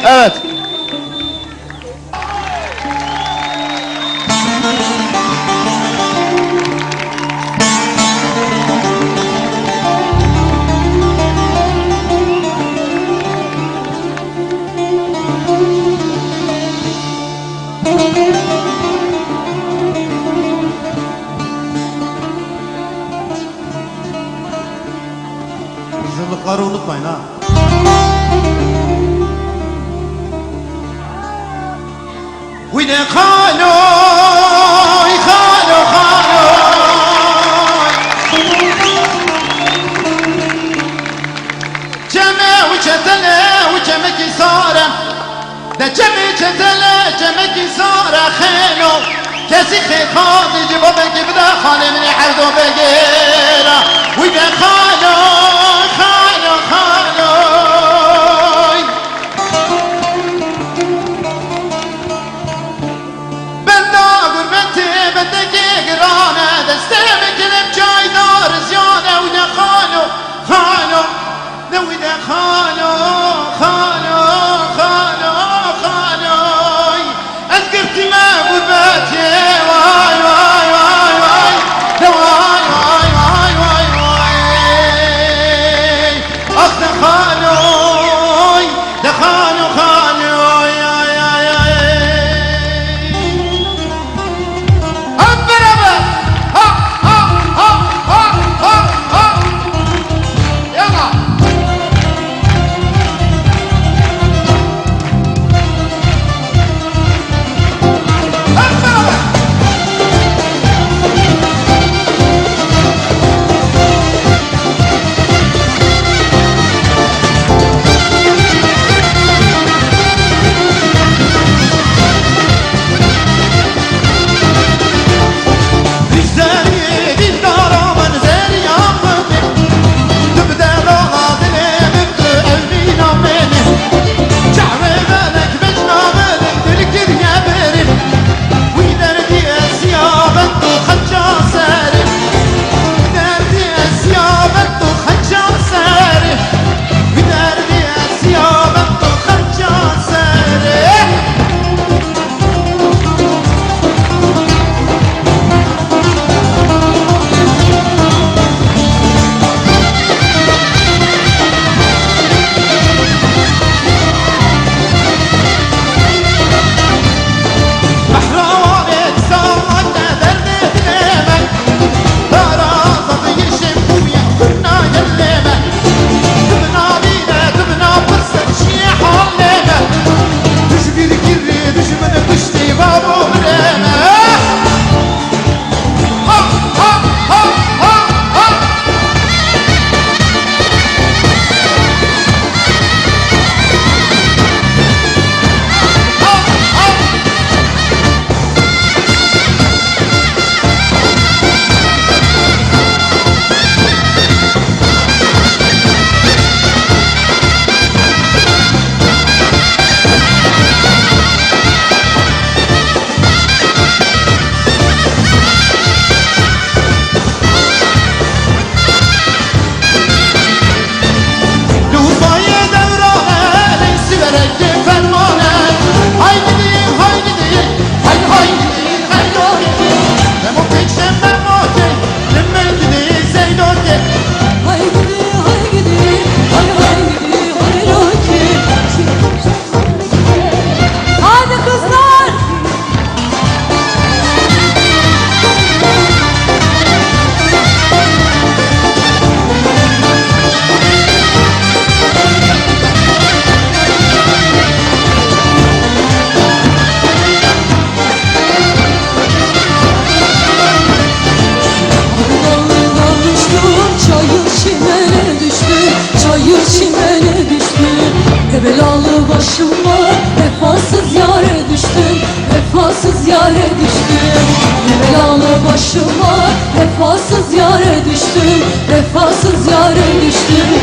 Evet. Hazırlıkları unutmayın ha. Uyde khaloy khaloy khaloy Ceme uçetele uçeme kisare De ceme çetele ceme kisare khalo Kesi khadi cibaba gibda khale min hardo begira Uyde khaloy khaloy khaloy Benda gurbeti bendeki girane Destemi kilip çaydar ziyane Uyde khalo khalo De uyde khalo khalo khalo khaloy Ez girtime gurbeti Vay vay vay vay De vay vay vay vay vay Ah de khaloy De khalo khaloy ay ay ay Hep beraber Ha ha ha ha ha ha Yalla Hep beraber Bizleri dildara benzer yapmadı Tübde roğadını müktü evmina beni Çağrı melek mecnamelik dilkir yeberim Uyderdi esiyabettu hacca serim Uyderdi esiyabettu hacca serim Uyderdi esiyabettu hacca serim Ahravanit sağlıkta derdi dilemek Tarazat yeşim kuya kırna yelleme Tıbna bile tıbna fırsat şiye halleme Düş bir kirri düşmene düştü babu bireme Ha ha ha ha ha Ha ha Lütfayı devrane Leysi verekli fermane Hay gidin hay gidin Hay hay gidin hay gidin Memo fikşen memnote Lemme gidin zeynote Hay gidi, hay gidi, hay hay gidi, hay roki. Hadi kızlar. Dalından düştüm, çayır çimene düştüm, çayır çimene düştüm. Hebelalı başıma vefasız yare düştüm, vefasız yare düştüm. Hebelalı başıma vefasız yare düştüm, vefasız yare düştüm.